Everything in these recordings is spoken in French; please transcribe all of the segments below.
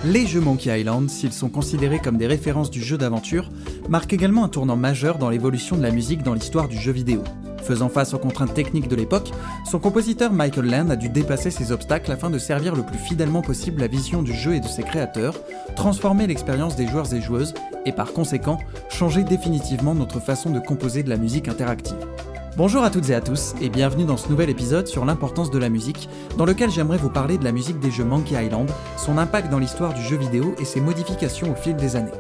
Les jeux Monkey Island, s'ils sont considérés comme des références du jeu d'aventure, marquent également un tournant majeur dans l'évolution de la musique dans l'histoire du jeu vidéo. Faisant face aux contraintes techniques de l'époque, son compositeur Michael Land a dû dépasser ces obstacles afin de servir le plus fidèlement possible la vision du jeu et de ses créateurs, transformer l'expérience des joueurs et joueuses, et par conséquent, changer définitivement notre façon de composer de la musique interactive. Bonjour à toutes et à tous, et bienvenue dans ce nouvel épisode sur l'importance de la musique, dans lequel j'aimerais vous parler de la musique des jeux Monkey Island, son impact dans l'histoire du jeu vidéo et ses modifications au fil des années.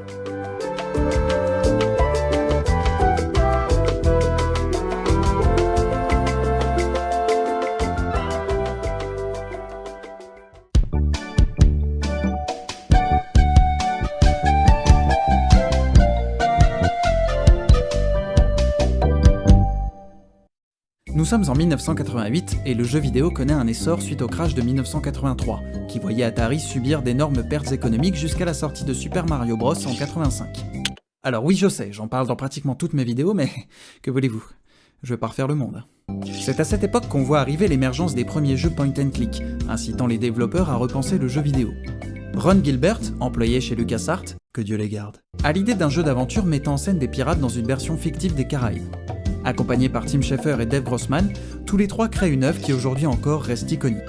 Nous sommes en 1988 et le jeu vidéo connaît un essor suite au crash de 1983, qui voyait Atari subir d'énormes pertes économiques jusqu'à la sortie de Super Mario Bros en 85. Alors oui, je sais, j'en parle dans pratiquement toutes mes vidéos, mais que voulez-vous ? Je veux pas refaire le monde. C'est à cette époque qu'on voit arriver l'émergence des premiers jeux point and click, incitant les développeurs à repenser le jeu vidéo. Ron Gilbert, employé chez LucasArts, que Dieu les garde, a l'idée d'un jeu d'aventure mettant en scène des pirates dans une version fictive des Caraïbes. Accompagnés par Tim Schafer et Dave Grossman, tous les trois créent une œuvre qui aujourd'hui encore reste iconique.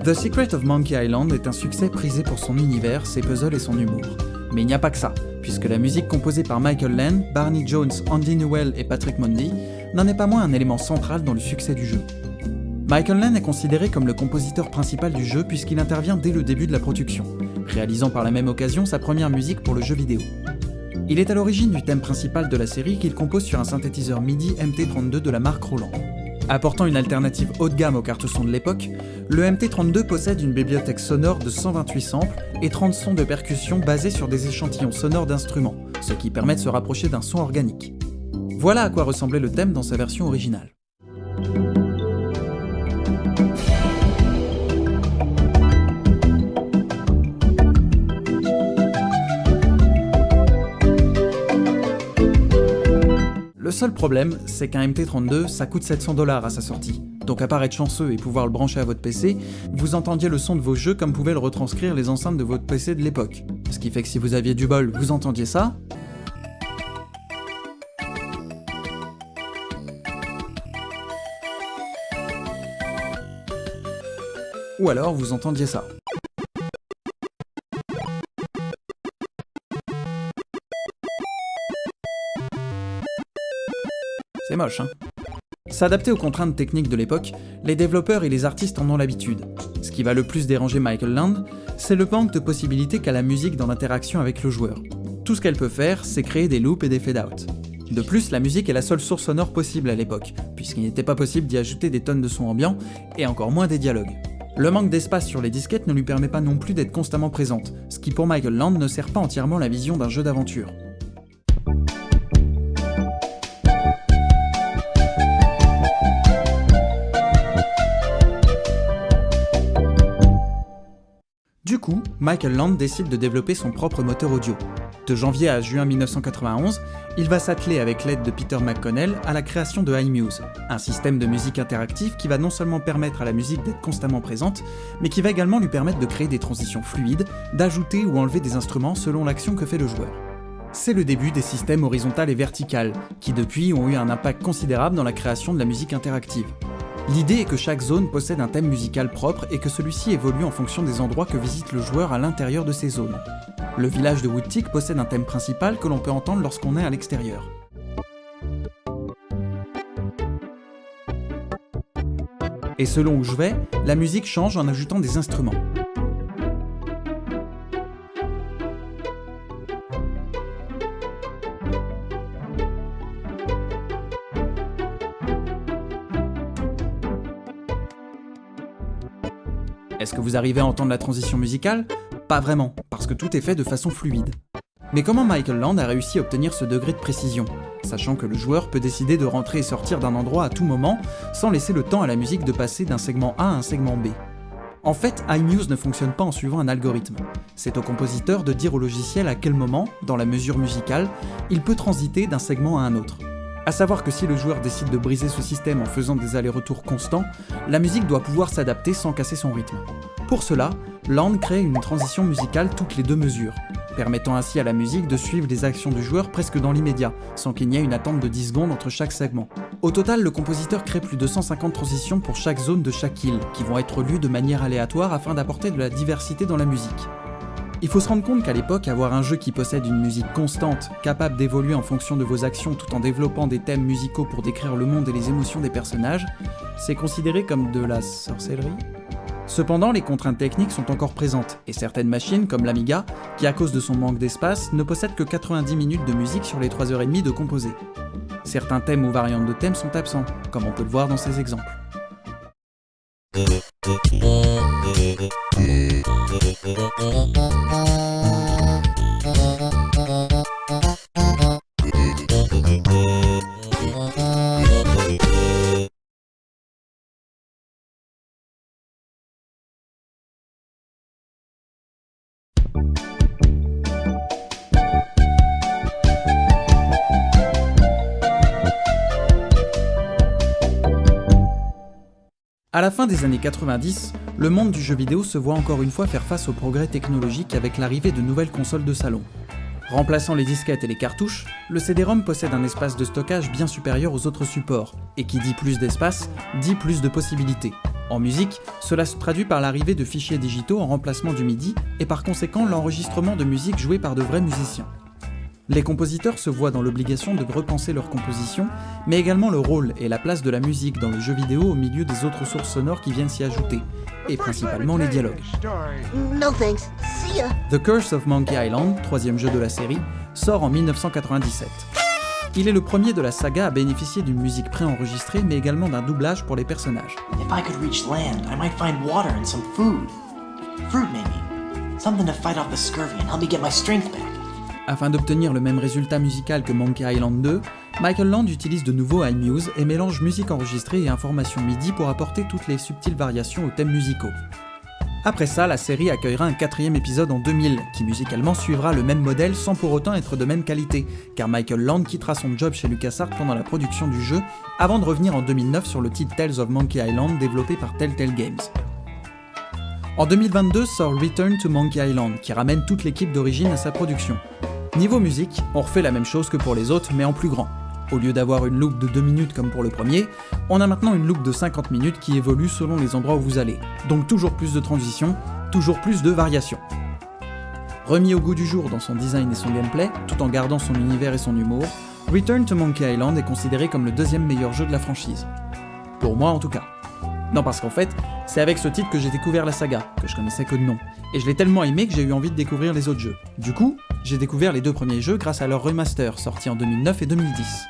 The Secret of Monkey Island est un succès prisé pour son univers, ses puzzles et son humour. Mais il n'y a pas que ça, puisque la musique composée par Michael Land, Barney Jones, Andy Newell et Patrick Mundy n'en est pas moins un élément central dans le succès du jeu. Michael Land est considéré comme le compositeur principal du jeu puisqu'il intervient dès le début de la production, réalisant par la même occasion sa première musique pour le jeu vidéo. Il est à l'origine du thème principal de la série qu'il compose sur un synthétiseur MIDI MT32 de la marque Roland. Apportant une alternative haut de gamme aux cartes son de l'époque, le MT32 possède une bibliothèque sonore de 128 samples et 30 sons de percussion basés sur des échantillons sonores d'instruments, ce qui permet de se rapprocher d'un son organique. Voilà à quoi ressemblait le thème dans sa version originale. Le seul problème, c'est qu'un MT32, ça coûte $700 à sa sortie. Donc à part être chanceux et pouvoir le brancher à votre PC, vous entendiez le son de vos jeux comme pouvaient le retranscrire les enceintes de votre PC de l'époque. Ce qui fait que si vous aviez du bol, vous entendiez ça. Ou alors vous entendiez ça. C'est moche, hein ? S'adapter aux contraintes techniques de l'époque, les développeurs et les artistes en ont l'habitude. Ce qui va le plus déranger Michael Land, c'est le manque de possibilités qu'a la musique dans l'interaction avec le joueur. Tout ce qu'elle peut faire, c'est créer des loops et des fade-out. De plus, la musique est la seule source sonore possible à l'époque, puisqu'il n'était pas possible d'y ajouter des tonnes de sons ambiants, et encore moins des dialogues. Le manque d'espace sur les disquettes ne lui permet pas non plus d'être constamment présente, ce qui pour Michael Land ne sert pas entièrement la vision d'un jeu d'aventure. Du coup, Michael Land décide de développer son propre moteur audio. De janvier à juin 1991, il va s'atteler avec l'aide de Peter McConnell à la création de iMuse, un système de musique interactive qui va non seulement permettre à la musique d'être constamment présente, mais qui va également lui permettre de créer des transitions fluides, d'ajouter ou enlever des instruments selon l'action que fait le joueur. C'est le début des systèmes horizontal et vertical, qui depuis ont eu un impact considérable dans la création de la musique interactive. L'idée est que chaque zone possède un thème musical propre et que celui-ci évolue en fonction des endroits que visite le joueur à l'intérieur de ces zones. Le village de Woodtick possède un thème principal que l'on peut entendre lorsqu'on est à l'extérieur. Et selon où je vais, la musique change en ajoutant des instruments. Est-ce que vous arrivez à entendre la transition musicale ? Pas vraiment, parce que tout est fait de façon fluide. Mais comment Michael Land a réussi à obtenir ce degré de précision, sachant que le joueur peut décider de rentrer et sortir d'un endroit à tout moment, sans laisser le temps à la musique de passer d'un segment A à un segment B ? En fait, iMuse ne fonctionne pas en suivant un algorithme. C'est au compositeur de dire au logiciel à quel moment, dans la mesure musicale, il peut transiter d'un segment à un autre. À savoir que si le joueur décide de briser ce système en faisant des allers-retours constants, la musique doit pouvoir s'adapter sans casser son rythme. Pour cela, Land crée une transition musicale toutes les 2 mesures, permettant ainsi à la musique de suivre les actions du joueur presque dans l'immédiat, sans qu'il n'y ait une attente de 10 secondes entre chaque segment. Au total, le compositeur crée plus de 150 transitions pour chaque zone de chaque île, qui vont être lues de manière aléatoire afin d'apporter de la diversité dans la musique. Il faut se rendre compte qu'à l'époque, avoir un jeu qui possède une musique constante, capable d'évoluer en fonction de vos actions tout en développant des thèmes musicaux pour décrire le monde et les émotions des personnages, c'est considéré comme de la sorcellerie. Cependant, les contraintes techniques sont encore présentes, et certaines machines, comme l'Amiga, qui à cause de son manque d'espace, ne possèdent que 90 minutes de musique sur les 3h30 de composé. Certains thèmes ou variantes de thèmes sont absents, comme on peut le voir dans ces exemples. À la fin des années 90, le monde du jeu vidéo se voit encore une fois faire face au progrès technologique avec l'arrivée de nouvelles consoles de salon. Remplaçant les disquettes et les cartouches, le CD-ROM possède un espace de stockage bien supérieur aux autres supports, et qui dit plus d'espace, dit plus de possibilités. En musique, cela se traduit par l'arrivée de fichiers digitaux en remplacement du MIDI, et par conséquent l'enregistrement de musique jouée par de vrais musiciens. Les compositeurs se voient dans l'obligation de repenser leur composition, mais également le rôle et la place de la musique dans le jeu vidéo au milieu des autres sources sonores qui viennent s'y ajouter, et principalement les dialogues. No thanks. See ya. The Curse of Monkey Island, 3e jeu de la série, sort en 1997. Il est le premier de la saga à bénéficier d'une musique préenregistrée, mais également d'un doublage pour les personnages. If I could reach land, I might find water and some food. Fruit maybe. Something to fight off the scurvy and help me get my strength back. Afin d'obtenir le même résultat musical que Monkey Island 2, Michael Land utilise de nouveau iMuse et mélange musique enregistrée et informations MIDI pour apporter toutes les subtiles variations aux thèmes musicaux. Après ça, la série accueillera un 4e épisode en 2000, qui musicalement suivra le même modèle sans pour autant être de même qualité, car Michael Land quittera son job chez LucasArts pendant la production du jeu, avant de revenir en 2009 sur le titre Tales of Monkey Island développé par Telltale Games. En 2022 sort Return to Monkey Island, qui ramène toute l'équipe d'origine à sa production. Niveau musique, on refait la même chose que pour les autres, mais en plus grand. Au lieu d'avoir une loop de 2 minutes comme pour le premier, on a maintenant une loop de 50 minutes qui évolue selon les endroits où vous allez. Donc toujours plus de transitions, toujours plus de variations. Remis au goût du jour dans son design et son gameplay, tout en gardant son univers et son humour, Return to Monkey Island est considéré comme le 2e meilleur jeu de la franchise. Pour moi en tout cas. Non, parce qu'en fait, c'est avec ce titre que j'ai découvert la saga, que je connaissais que de nom, et je l'ai tellement aimé que j'ai eu envie de découvrir les autres jeux. Du coup, j'ai découvert les 2 premiers jeux grâce à leur remaster, sortis en 2009 et 2010.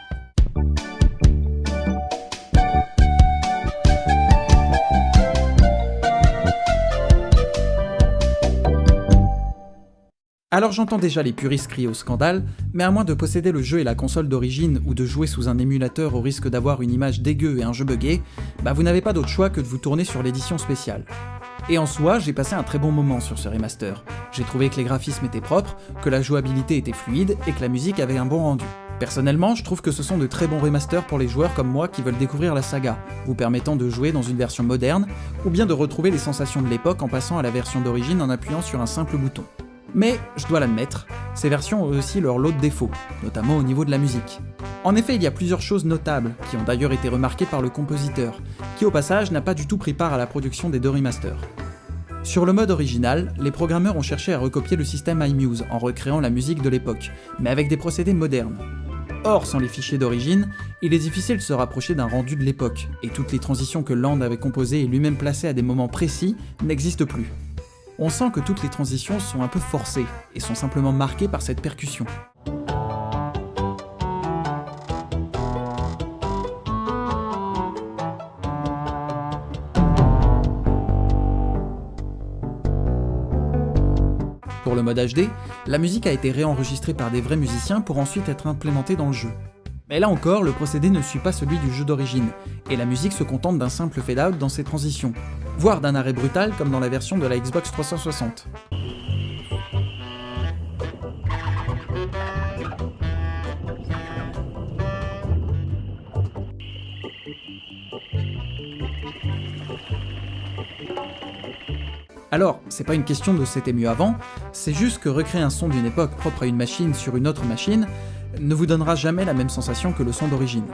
Alors j'entends déjà les puristes crier au scandale, mais à moins de posséder le jeu et la console d'origine ou de jouer sous un émulateur au risque d'avoir une image dégueu et un jeu buggé, vous n'avez pas d'autre choix que de vous tourner sur l'édition spéciale. Et en soi, j'ai passé un très bon moment sur ce remaster. J'ai trouvé que les graphismes étaient propres, que la jouabilité était fluide et que la musique avait un bon rendu. Personnellement, je trouve que ce sont de très bons remasters pour les joueurs comme moi qui veulent découvrir la saga, vous permettant de jouer dans une version moderne, ou bien de retrouver les sensations de l'époque en passant à la version d'origine en appuyant sur un simple bouton. Mais, je dois l'admettre, ces versions ont aussi leur lot de défauts, notamment au niveau de la musique. En effet, il y a plusieurs choses notables, qui ont d'ailleurs été remarquées par le compositeur, qui au passage n'a pas du tout pris part à la production des 2 remasters. Sur le mode original, les programmeurs ont cherché à recopier le système iMuse en recréant la musique de l'époque, mais avec des procédés modernes. Or, sans les fichiers d'origine, il est difficile de se rapprocher d'un rendu de l'époque, et toutes les transitions que Land avait composées et lui-même placées à des moments précis n'existent plus. On sent que toutes les transitions sont un peu forcées, et sont simplement marquées par cette percussion. Pour le mode HD, la musique a été réenregistrée par des vrais musiciens pour ensuite être implémentée dans le jeu. Mais là encore, le procédé ne suit pas celui du jeu d'origine, et la musique se contente d'un simple fade-out dans ses transitions, voire d'un arrêt brutal comme dans la version de la Xbox 360. Alors, c'est pas une question de c'était mieux avant, c'est juste que recréer un son d'une époque propre à une machine sur une autre machine ne vous donnera jamais la même sensation que le son d'origine.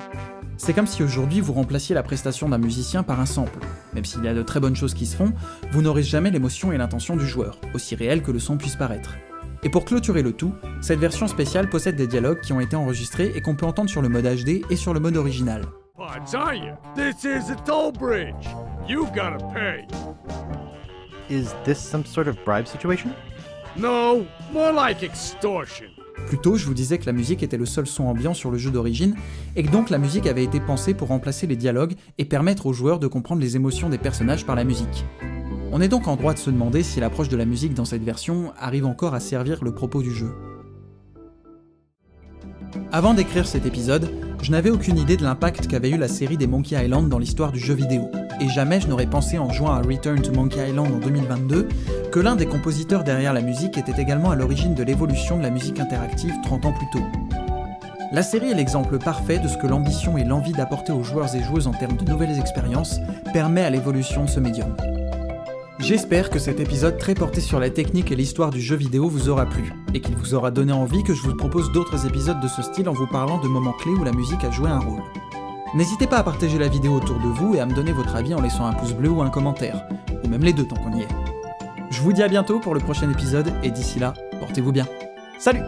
C'est comme si aujourd'hui vous remplaciez la prestation d'un musicien par un sample. Même s'il y a de très bonnes choses qui se font, vous n'aurez jamais l'émotion et l'intention du joueur, aussi réel que le son puisse paraître. Et pour clôturer le tout, cette version spéciale possède des dialogues qui ont été enregistrés et qu'on peut entendre sur le mode HD et sur le mode original. I tell you, this is a toll bridge. You gotta pay. Is this some sort of bribe situation? No, more like extortion. Plus tôt, je vous disais que la musique était le seul son ambiant sur le jeu d'origine, et que donc la musique avait été pensée pour remplacer les dialogues et permettre aux joueurs de comprendre les émotions des personnages par la musique. On est donc en droit de se demander si l'approche de la musique dans cette version arrive encore à servir le propos du jeu. Avant d'écrire cet épisode, je n'avais aucune idée de l'impact qu'avait eu la série des Monkey Island dans l'histoire du jeu vidéo, et jamais je n'aurais pensé en jouant à Return to Monkey Island en 2022 que l'un des compositeurs derrière la musique était également à l'origine de l'évolution de la musique interactive 30 ans plus tôt. La série est l'exemple parfait de ce que l'ambition et l'envie d'apporter aux joueurs et joueuses en termes de nouvelles expériences permet à l'évolution de ce médium. J'espère que cet épisode très porté sur la technique et l'histoire du jeu vidéo vous aura plu, et qu'il vous aura donné envie que je vous propose d'autres épisodes de ce style en vous parlant de moments clés où la musique a joué un rôle. N'hésitez pas à partager la vidéo autour de vous et à me donner votre avis en laissant un pouce bleu ou un commentaire, ou même les deux tant qu'on y est. Je vous dis à bientôt pour le prochain épisode, et d'ici là, portez-vous bien. Salut!